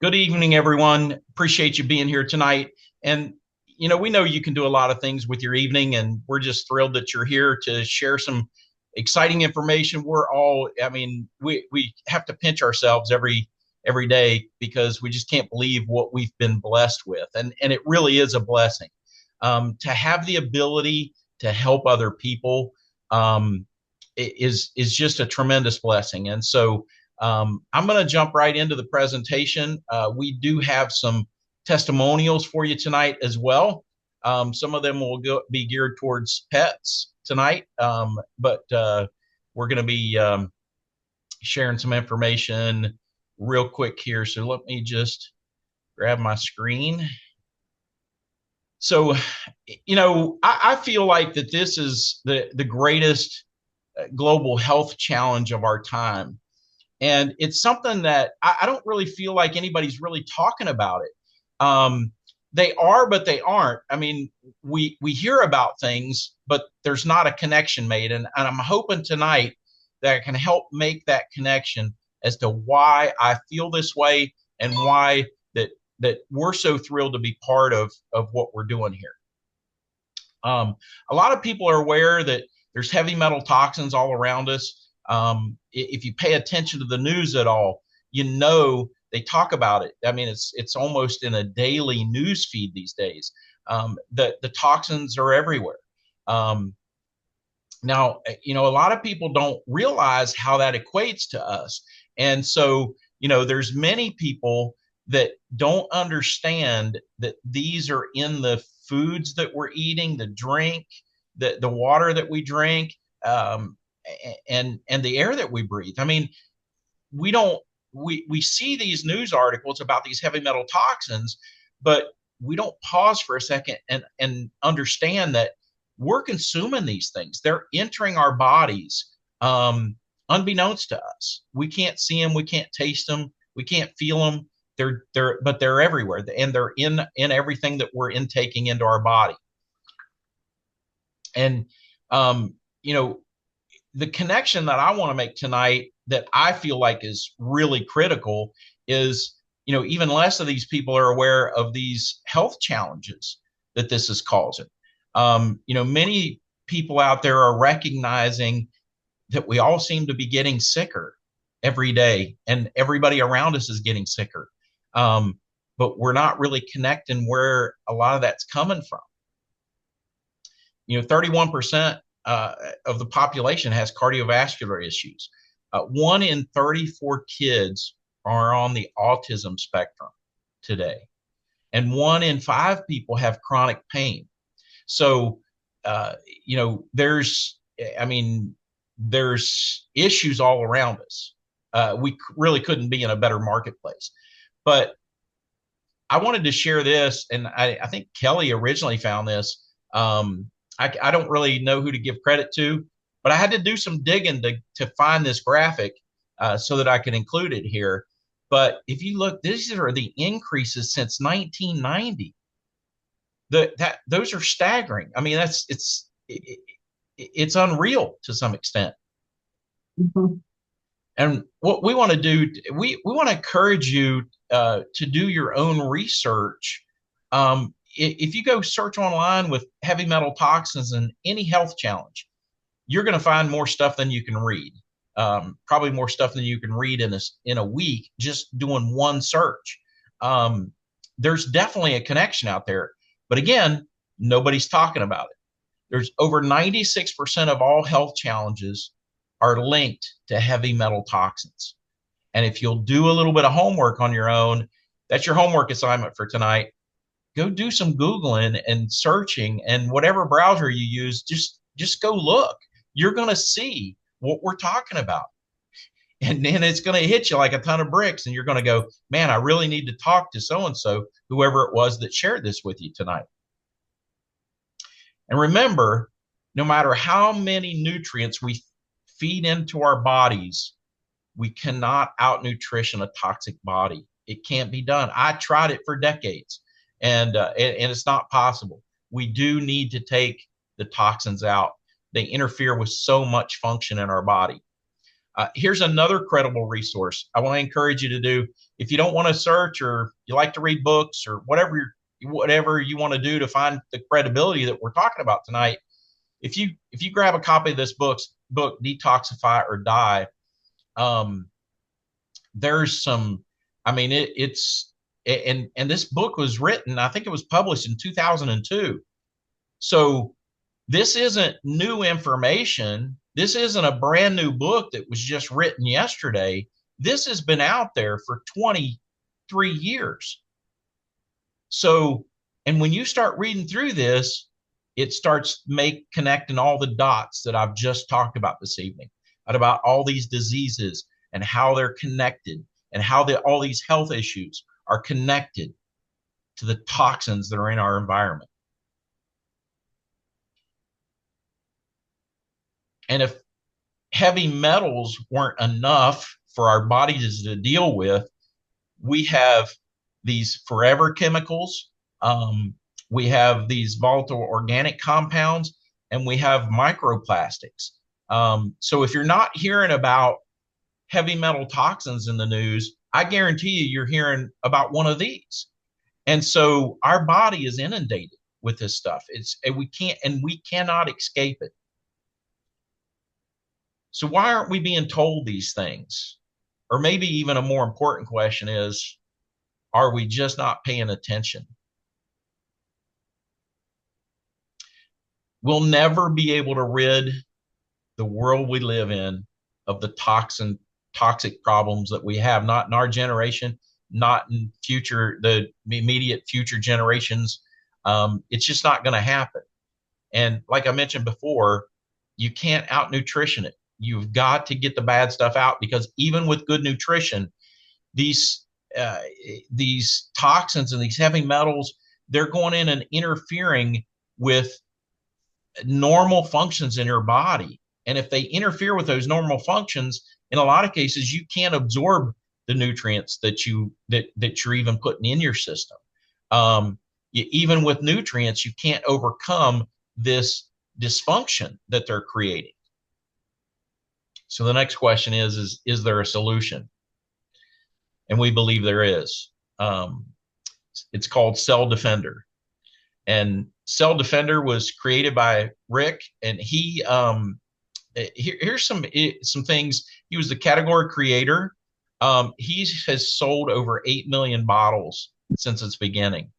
Good evening, everyone. Appreciate you being here tonight. And, we know you can do a lot of things with your evening, and we're just thrilled that you're here to share some exciting information. We have to pinch ourselves every day because we just can't believe what we've been blessed with. And it really is a blessing to have the ability to help other people. Is just a tremendous blessing. And so I'm going to jump right into the presentation. We do have some testimonials for you tonight as well. Some of them will be geared towards pets tonight, but we're going to be sharing some information real quick here. So let me just grab my screen. So, I feel like that this is the greatest global health challenge of our time. And it's something that I don't really feel like anybody's really talking about it. They are, but they aren't. I mean, we hear about things, but there's not a connection made. And I'm hoping tonight that I can help make that connection as to why I feel this way and why that we're so thrilled to be part of what we're doing here. A lot of people are aware that there's heavy metal toxins all around us. If you pay attention to the news at all, they talk about it. I mean, it's almost in a daily news feed these days. The toxins are everywhere. Now, a lot of people don't realize how that equates to us. And so, there's many people that don't understand that these are in the foods that we're eating, the drink, the water that we drink, and the air that we breathe. I mean, we see these news articles about these heavy metal toxins, but we don't pause for a second and understand that we're consuming these things. They're entering our bodies unbeknownst to us. We can't see them, we can't taste them, we can't feel them. But they're everywhere, and they're in everything that we're intaking into our body. And the connection that I want to make tonight that I feel like is really critical is, even less of these people are aware of these health challenges that this is causing. Many people out there are recognizing that we all seem to be getting sicker every day, and everybody around us is getting sicker. But we're not really connecting where a lot of that's coming from. 31% of the population has cardiovascular issues. 1 in 34 kids are on the autism spectrum today, and 1 in 5 people have chronic pain. So, there's issues all around us. We really couldn't be in a better marketplace. But I wanted to share this, and I think Kelly originally found this. I don't really know who to give credit to, but I had to do some digging to find this graphic so that I could include it here. But if you look, these are the increases since 1990. Those are staggering. I mean, it's unreal to some extent. Mm-hmm. And what we want to do, we want to encourage you to do your own research. If you go search online with heavy metal toxins and any health challenge, you're going to find more stuff than you can read. Probably more stuff than you can read in a week just doing one search. There's definitely a connection out there, but again, nobody's talking about it. There's over 96% of all health challenges are linked to heavy metal toxins. And if you'll do a little bit of homework on your own, that's your homework assignment for tonight. Go do some Googling and searching, and whatever browser you use, just go look. You're going to see what we're talking about. And then it's going to hit you like a ton of bricks, and you're going to go, man, I really need to talk to so-and-so, whoever it was that shared this with you tonight. And remember, no matter how many nutrients we feed into our bodies, we cannot out-nutrition a toxic body. It can't be done. I tried it for decades, and it's not possible. We do need to take the toxins out. They interfere with so much function in our body. Here's another credible resource I want to encourage you to do. If you don't want to search, or you like to read books, or whatever you want to do to find the credibility that we're talking about tonight, if you grab a copy of this book Detoxify or Die, um, there's some, I mean, it's, and this book was written, I think it was published in 2002. So this isn't new information. This isn't a brand new book that was just written yesterday. This has been out there for 23 years. So, and when you start reading through this, it starts connecting all the dots that I've just talked about this evening, about all these diseases and how they're connected, and how all these health issues are connected to the toxins that are in our environment. And if heavy metals weren't enough for our bodies to deal with, we have these forever chemicals, we have these volatile organic compounds, and we have microplastics. So if you're not hearing about heavy metal toxins in the news, I guarantee you're hearing about one of these. And so our body is inundated with this stuff. We cannot escape it. So why aren't we being told these things? Or maybe even a more important question is, are we just not paying attention? We'll never be able to rid the world we live in of the toxic problems that we have, not in our generation, not in the immediate future generations. It's just not going to happen. And like I mentioned before, you can't out nutrition it. You've got to get the bad stuff out, because even with good nutrition, these toxins and these heavy metals, they're going in and interfering with normal functions in your body. And if they interfere with those normal functions, in a lot of cases, you can't absorb the nutrients that you're even putting in your system. Even with nutrients, you can't overcome this dysfunction that they're creating. So the next question is there a solution? And we believe there is. It's called Cell Defender. And Cell Defender was created by Rick, and here's some things. He was the category creator. He has sold over 8 million bottles since its beginning.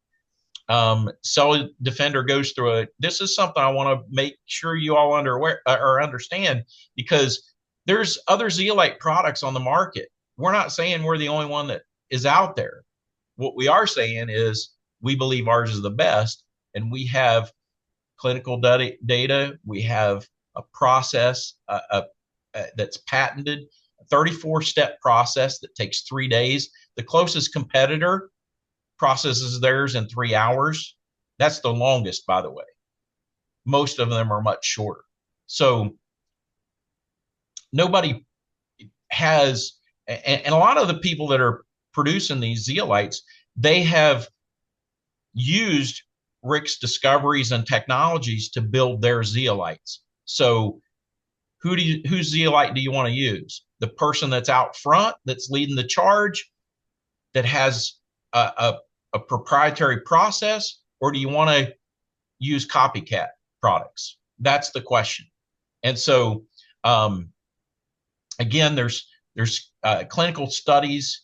Cell Defender goes through it. This is something I want to make sure you all understand, because there's other zeolite products on the market. We're not saying we're the only one that is out there. What we are saying is we believe ours is the best, and we have clinical data. We have a process that's patented, a 34-step process that takes 3 days. The closest competitor processes theirs in 3 hours. That's the longest, by the way. Most of them are much shorter. So nobody has, and a lot of the people that are producing these zeolites, they have used Rick's discoveries and technologies to build their zeolites. So whose zeolite do you want to use? The person that's out front, that's leading the charge, that has a proprietary process, or do you want to use copycat products? That's the question. And so again, there's clinical studies,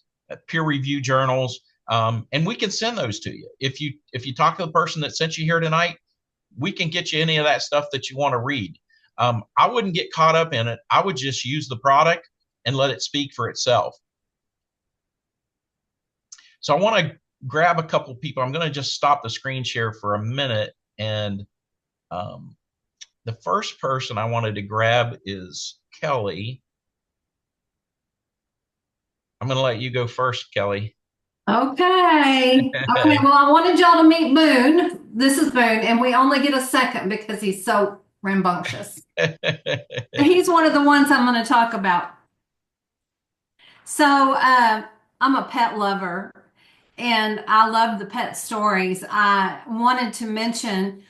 peer-reviewed journals, and we can send those to you. If you talk to the person that sent you here tonight, we can get you any of that stuff that you want to read. I wouldn't get caught up in it. I would just use the product and let it speak for itself. So I want to grab a couple people. I'm going to just stop the screen share for a minute. And the first person I wanted to grab is Kelly. I'm going to let you go first, Kelly. Okay. Okay. Well, I wanted y'all to meet Boone. This is Boone, and we only get a second because he's so rambunctious. He's one of the ones I'm going to talk about. So, I'm a pet lover, and I love the pet stories. I wanted to mention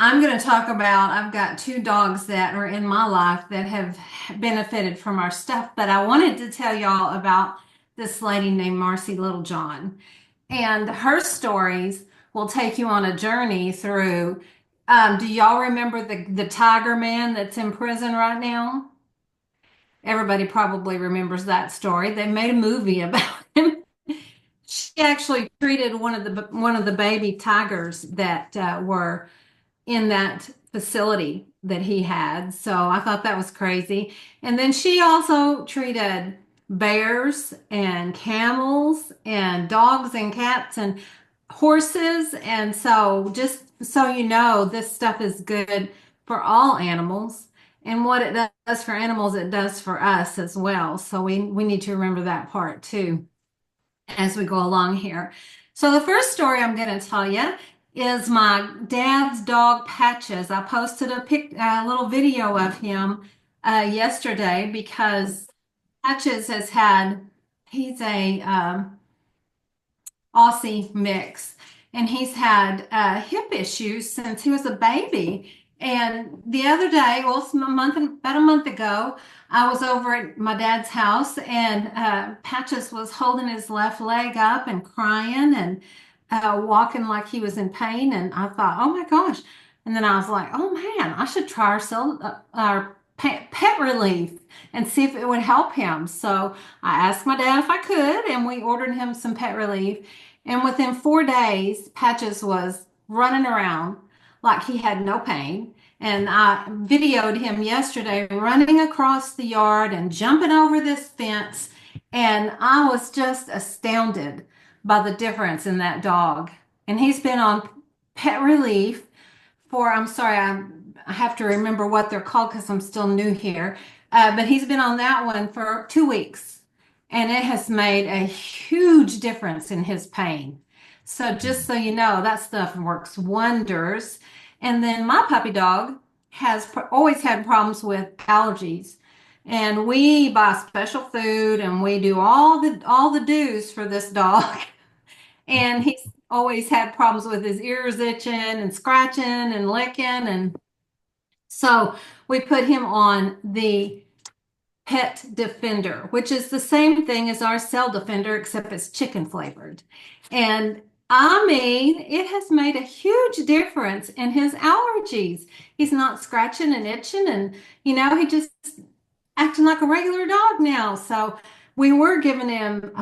I'm going to talk about, I've got two dogs that are in my life that have benefited from our stuff, but I wanted to tell y'all about this lady named Marcy Littlejohn. And her stories will take you on a journey through. Do y'all remember the Tiger Man that's in prison right now? Everybody probably remembers that story. They made a movie about him. She actually treated one of the baby tigers that were in that facility that he had. So I thought that was crazy. And then she also treated bears and camels and dogs and cats and horses. And so just so you know, this stuff is good for all animals. And what it does for animals, it does for us as well. So we need to remember that part too as we go along here. So the first story I'm going to tell you is my dad's dog Patches. I posted a little video of him yesterday because Patches he's a Aussie mix, and he's had hip issues since he was a baby. And the other day, well, about a month ago, I was over at my dad's house, and Patches was holding his left leg up and crying and walking like he was in pain. And I thought, oh my gosh. And then I was like, oh man, I should try our pet relief and see if it would help him. So I asked my dad if I could, and we ordered him some pet relief. And within 4 days, Patches was running around like he had no pain. And I videoed him yesterday running across the yard and jumping over this fence. And I was just astounded by the difference in that dog. And he's been on pet relief for, I'm sorry, I have to remember what they're called because I'm still new here. But he's been on that one for 2 weeks, and it has made a huge difference in his pain. So just so you know, that stuff works wonders. And then my puppy dog has always had problems with allergies. And we buy special food and we do all the do's for this dog. And he's always had problems with his ears itching and scratching and licking. And so we put him on the Pet Defender, which is the same thing as our Cell Defender, except it's chicken flavored. And I mean, it has made a huge difference in his allergies. He's not scratching and itching, and he just acting like a regular dog now. So we were giving him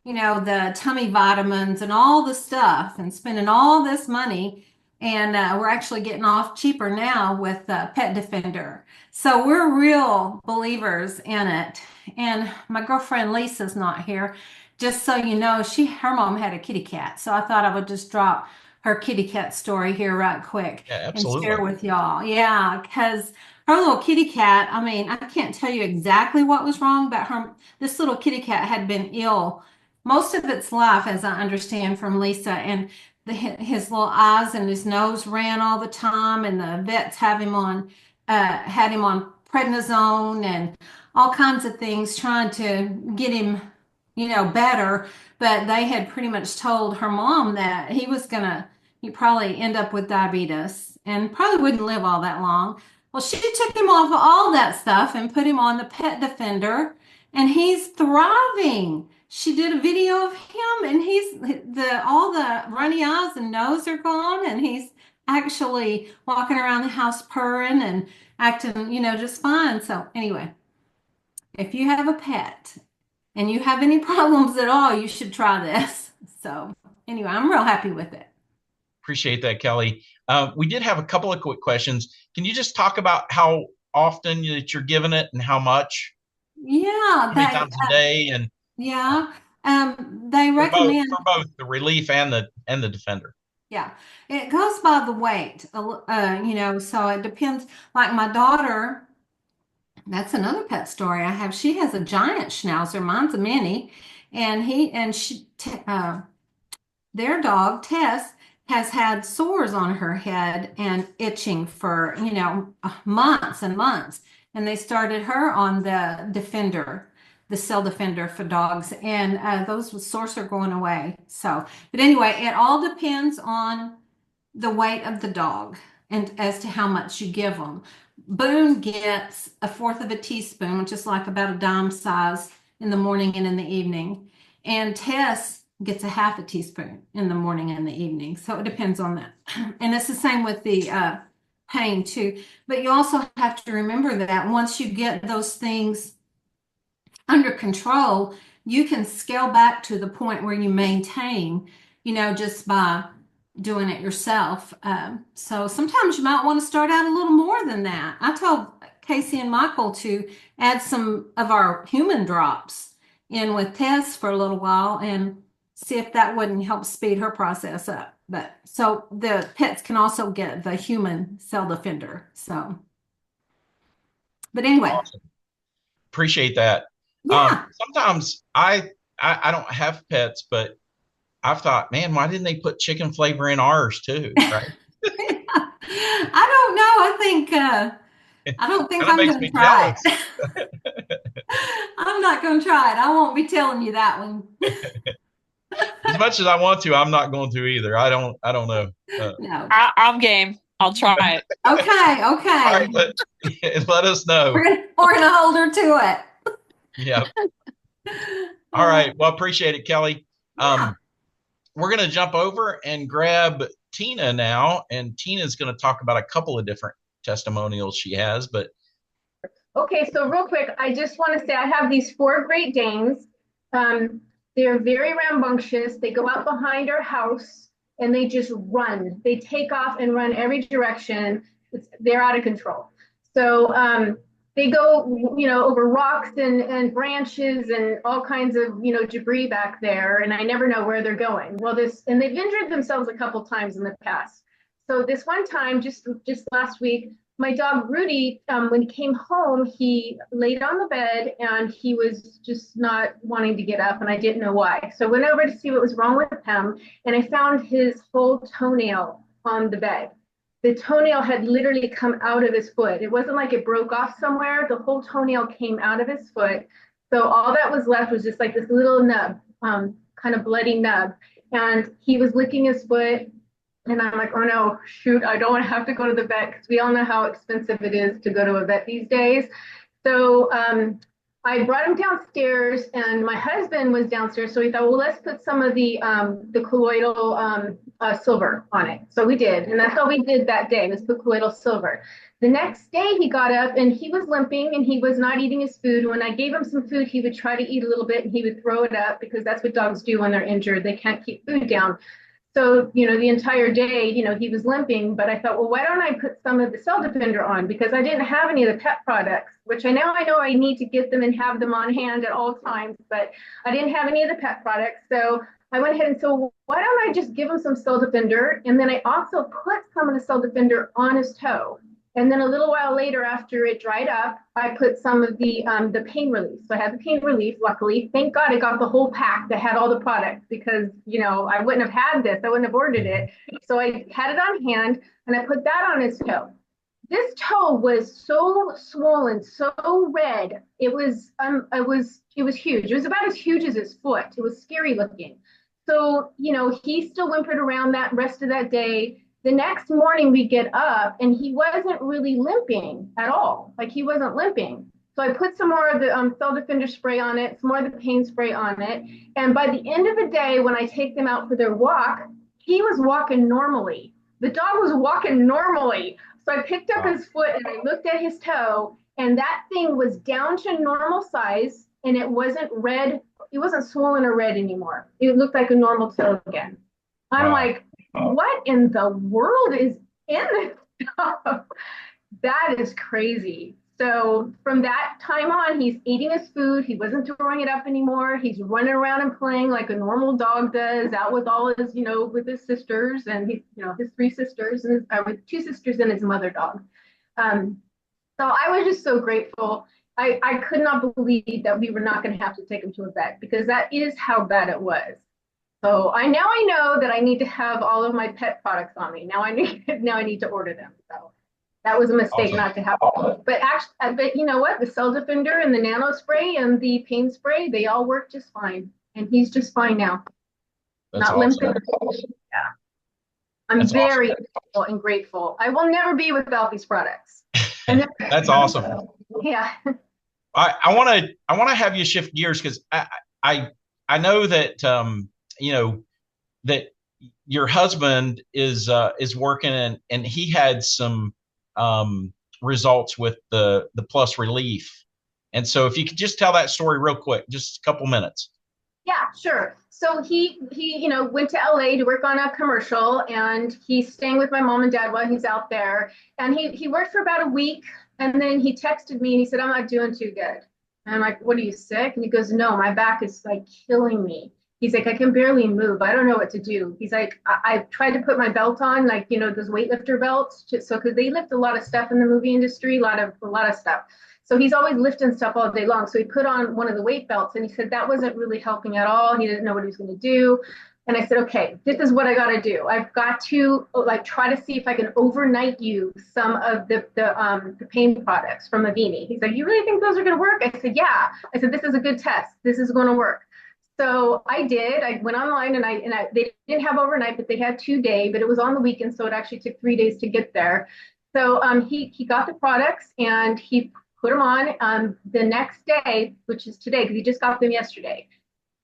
the tummy vitamins and all the stuff and spending all this money. And we're actually getting off cheaper now with Pet Defender. So we're real believers in it. And my girlfriend Lisa's not here. Just so you know, her mom had a kitty cat. So I thought I would just drop her kitty cat story here right quick Yeah, and absolutely. share with y'all. Yeah, because her little kitty cat, I mean, I can't tell you exactly what was wrong, but this little kitty cat had been ill most of its life, as I understand from Lisa, and his little eyes and his nose ran all the time, and the vets had him on prednisone and all kinds of things trying to get him, better. But they had pretty much told her mom that he'd probably end up with diabetes and probably wouldn't live all that long. Well, she took him off of all that stuff and put him on the Pet Defender, and he's thriving. She did a video of him, and all the runny eyes and nose are gone, and he's actually walking around the house purring and acting, just fine. So anyway, if you have a pet and you have any problems at all, you should try this. So anyway, I'm real happy with it. Appreciate that, Kelly. We did have a couple of quick questions. Can you just talk about how often that you're giving it and how much? Yeah, How many times a day? And yeah. They recommend. for both the relief and the defender. Yeah, it goes by the weight, so it depends. Like my daughter, that's another pet story I have. She has a giant schnauzer. Mine's a mini, and their dog Tess has had sores on her head and itching for months and months. And they started her on the Cell Defender for dogs, and those sores are going away. So, but anyway, it all depends on the weight of the dog and as to how much you give them. Boone gets a fourth of a teaspoon, which is like about a dime size in the morning and in the evening. And Tess gets a half a teaspoon in the morning and the evening. So it depends on that. And it's the same with the pain too. But you also have to remember that once you get those things under control, you can scale back to the point where you maintain, just by doing it yourself. So sometimes you might want to start out a little more than that. I told Casey and Michael to add some of our human drops in with Tess for a little while and see if that wouldn't help speed her process up. But so the pets can also get the human cell defender. So, but anyway, Awesome. Appreciate that. yeah. Sometimes I don't have pets, but I've thought, man, why didn't they put chicken flavor in ours too? Right? I don't know. I don't think Kind of I'm makes going to me try jealous. it. I'm not going to try it. I won't be telling you that one. As much as I want to, I'm not going to either. I don't know. No. I'm game. I'll try it. Okay, All right, okay. let us know. We're gonna hold her to Yeah. it. All right. Well, appreciate it, Kelly. Yeah. We're going to jump over and grab Tina now, and Tina's going to talk about a couple of different testimonials she has. But Okay, so real quick, I just want to say I have these four Great Danes. They're very rambunctious. They go out behind our house and they just run. They take off and run every direction. They're out of control. So they go, over rocks and branches and all kinds of, debris back there. And I never know where they're going. Well, and they've injured themselves a couple times in the past. So this one time, just last week, my dog Rudy, when he came home, he laid on the bed and he was just not wanting to get up, and I didn't know why. So I went over to see what was wrong with him, and I found his whole toenail on the bed. The toenail had literally come out of his foot. It wasn't like it broke off somewhere. The whole toenail came out of his foot. So all that was left was just like this little nub, kind of bloody nub. And he was licking his foot. And I'm like, oh no, shoot, I don't want to have to go to the vet because we all know how expensive it is to go to a vet these days. So I brought him downstairs, and my husband was downstairs. So we thought, well, let's put some of the colloidal silver on it. So we did, and that's all we did that day was put colloidal silver. The next day he got up and he was limping and he was not eating his food. When I gave him some food, he would try to eat a little bit and he would throw it up because that's what dogs do when they're injured. They can't keep food down. So, the entire day, he was limping, but I thought, well, why don't I put some of the Cell Defender on? Because I didn't have any of the pet products, which I know I need to get them and have them on hand at all times, but I didn't have any of the pet products. So I went ahead and said, well, why don't I just give him some Cell Defender? And then I also put some of the Cell Defender on his toe. And then a little while later, after it dried up, I put some of the pain relief. So I had the pain relief, luckily. Thank God I got the whole pack that had all the products because, I wouldn't have had this. I wouldn't have ordered it. So I had it on hand and I put that on his toe. This toe was so swollen, so red. It was huge. It was about as huge as his foot. It was scary looking. So, he still whimpered around that rest of that day. The next morning we get up and he wasn't really limping at all. Like he wasn't limping. So I put some more of the Cell Defender spray on it, some more of the pain spray on it. And by the end of the day, when I take them out for their walk, he was walking normally. The dog was walking normally. So I picked up his foot and I looked at his toe, and that thing was down to normal size, and it wasn't red. It wasn't swollen or red anymore. It looked like a normal toe again. I'm like, what in the world is in this stuff? That is crazy. So from that time on, he's eating his food. He wasn't throwing it up anymore. He's running around and playing like a normal dog does, out with all his, with his sisters and his three sisters and with two sisters and his mother dog. So I was just so grateful. I could not believe that we were not going to have to take him to a vet because that is how bad it was. So I know that I need to have all of my pet products on me. Now I need to order them. So that was a mistake not to have them. But actually, but you know what? The Cell Defender and the Nano Spray and the pain spray, they all work just fine. And he's just fine now. That's Not awesome. limping. Yeah. I'm That's very awesome. thankful and grateful. I will never be without these products. And That's awesome. yeah. I want to have you shift gears because I I know that you know that your husband is working and he had some results with the Plus Relief. And so if you could just tell that story real quick, just a couple minutes. Yeah, sure. So he went to LA to work on a commercial, and he's staying with my mom and dad while he's out there. And he worked for about a week, and then he texted me and he said, "I'm not doing too good." And I'm like, "What, are you sick?" And he goes, "No, my back is like killing me." He's like, "I can barely move. I don't know what to do." He's like, I've tried to put my belt on, like, those weightlifter belts, so because they lift a lot of stuff in the movie industry, a lot of stuff. So he's always lifting stuff all day long. So he put on one of the weight belts and he said that wasn't really helping at all. He didn't know what he was going to do. And I said, okay, this is what I got to do. I've got to like try to see if I can overnight use some of the pain products from Avini. He's like, "You really think those are going to work?" I said, "Yeah." I said, "This is a good test. This is going to work." So I did. I went online and they didn't have overnight, but they had 2 day, but it was on the weekend, so it actually took 3 days to get there. So he got the products and he put them on the next day, which is today, because he just got them yesterday.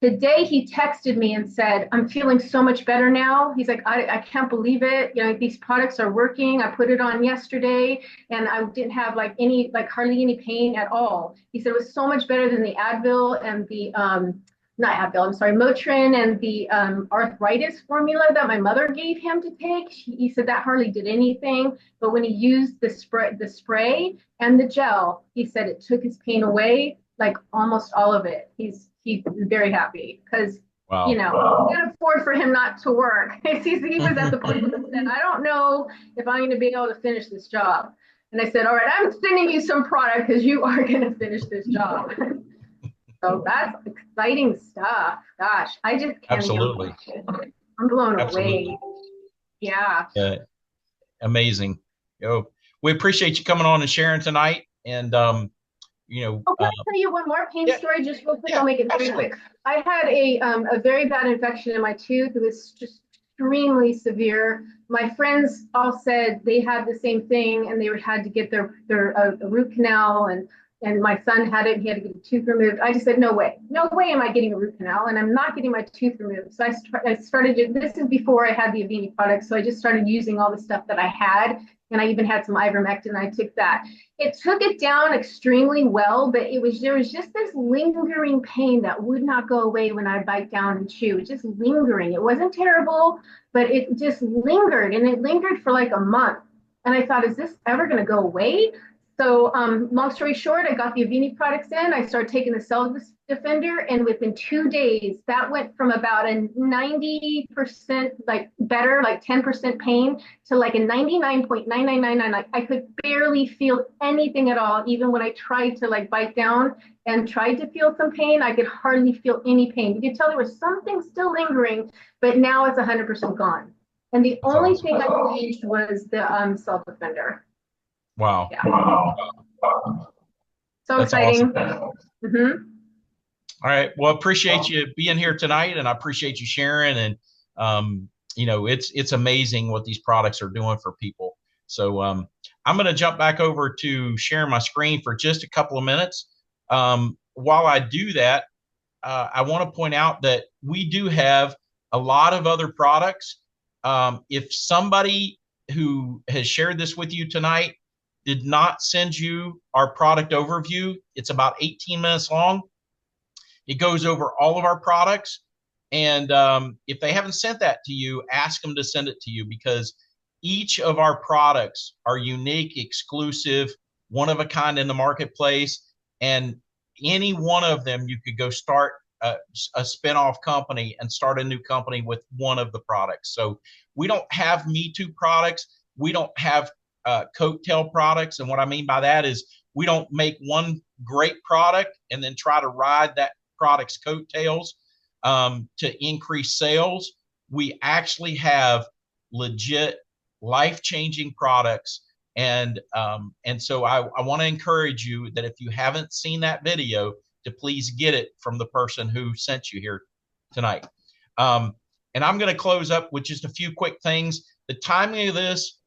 Today he texted me and said, "I'm feeling so much better now." He's like, I can't believe it. These products are working. I put it on yesterday and I didn't have hardly any pain at all. He said it was so much better than the Advil and the not Advil, I'm sorry, Motrin and the arthritis formula that my mother gave him to take. He said that hardly did anything, but when he used the spray and the gel, he said it took his pain away, like almost all of it. He's very happy because Wow. we can't afford for him not to work. he was at the point where he said, "I don't know if I'm going to be able to finish this job." And I said, "All right, I'm sending you some product because you are going to finish this job." So that's exciting stuff. Gosh, I just can't. Absolutely. I'm blown Absolutely. away. Yeah. Amazing. We appreciate you coming on and sharing tonight. And Oh, can I tell you one more pain story just real quick? I'll make it very quick. I had a very bad infection in my tooth. It was just extremely severe. My friends all said they had the same thing and they had to get their root canal, and my son had it. He had to get a tooth removed. I just said, no way am I getting a root canal, and I'm not getting my tooth removed. So I started. This is before I had the Avini products, so I just started using all the stuff that I had, and I even had some ivermectin. I took that. It took it down extremely well, but there was just this lingering pain that would not go away when I bite down and chew. It just lingering. It wasn't terrible, but it just lingered, and it lingered for like a month. And I thought, is this ever going to go away? So long story short, I got the Avini products in. I started taking the Cell Defender, and within 2 days, that went from about a 90% like better, like 10% pain, to like a 99.9999. Like I could barely feel anything at all. Even when I tried to like bite down and tried to feel some pain, I could hardly feel any pain. You could tell there was something still lingering, but now it's 100% gone. And the only thing I changed was the Cell Defender. Wow. Yeah. So That's exciting. Awesome. All right. Well, appreciate you being here tonight, and I appreciate you sharing. And it's amazing what these products are doing for people. So I'm going to jump back over to sharing my screen for just a couple of minutes. While I do that, I want to point out that we do have a lot of other products. If somebody who has shared this with you tonight did not send you our product overview, it's about 18 minutes long. It goes over all of our products. And if they haven't sent that to you, ask them to send it to you, because each of our products are unique, exclusive, one of a kind in the marketplace. And any one of them, you could go start a spinoff company and start a new company with one of the products. So we don't have Me Too products. We don't have coattail products. And what I mean by that is we don't make one great product and then try to ride that product's coattails to increase sales. We actually have legit life-changing products. And so I want to encourage you that if you haven't seen that video, to please get it from the person who sent you here tonight. And I'm going to close up with just a few quick things. the timing of this,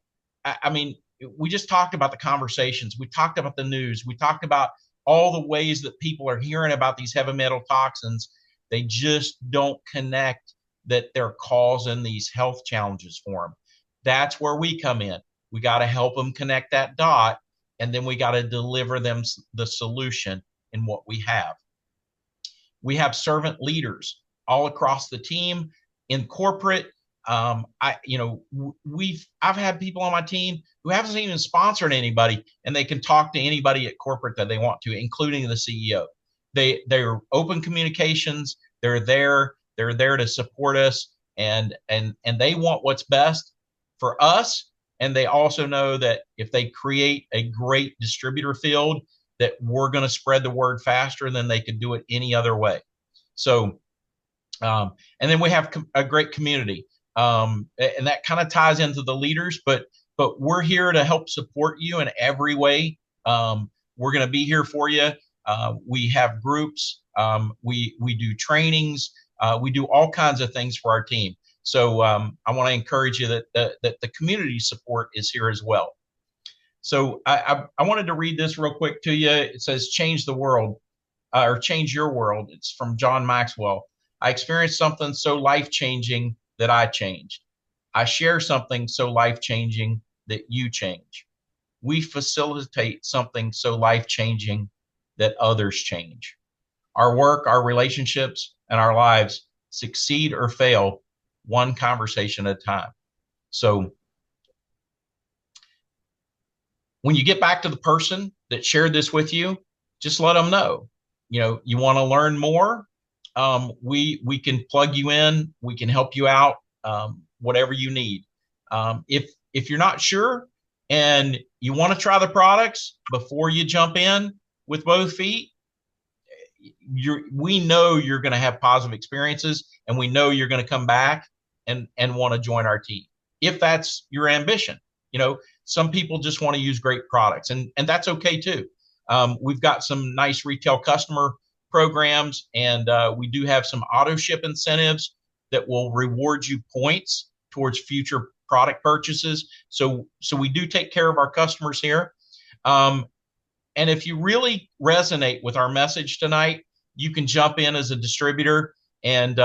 I mean, we just talked about the conversations. We talked about the news. We talked about all the ways that people are hearing about these heavy metal toxins. They just don't connect that they're causing these health challenges for them. That's where we come in. We got to help them connect that dot, and then we got to deliver them the solution in what we have. We have servant leaders all across the team in corporate. I've had people on my team who haven't even sponsored anybody, and they can talk to anybody at corporate that they want to, including the CEO. They're open communications. They're there to support us, and they want what's best for us. And they also know that if they create a great distributor field, that we're going to spread the word faster than they could do it any other way. So, and then we have a great community. And that kind of ties into the leaders, but we're here to help support you in every way. We're going to be here for you. We have groups. We do trainings. We do all kinds of things for our team. So I want to encourage you that the community support is here as well. So I wanted to read this real quick to you. It says, change the world, or change your world. It's from John Maxwell. I experienced something so life-changing that I changed. I share something so life-changing that you change. We facilitate something so life-changing that others change. Our work, our relationships, and our lives succeed or fail one conversation at a time. So when you get back to the person that shared this with you, just let them know, you want to learn more. We can plug you in. We can help you out, whatever you need. If you're not sure and you want to try the products before you jump in with both feet, we know you're going to have positive experiences, and we know you're going to come back and want to join our team. If that's your ambition, some people just want to use great products, and that's okay too. We've got some nice retail customer programs, and we do have some auto ship incentives that will reward you points towards future product purchases. So we do take care of our customers here. And if you really resonate with our message tonight, you can jump in as a distributor, and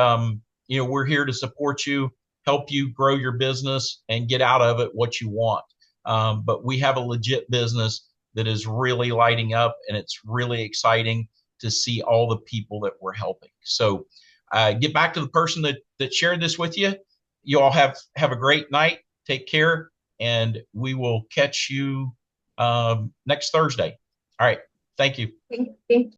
we're here to support you, help you grow your business, and get out of it what you want. But we have a legit business that is really lighting up, and it's really exciting to see all the people that we're helping. So get back to the person that shared this with you. You all have a great night. Take care, and we will catch you next Thursday. All right. Thank you. Thank you.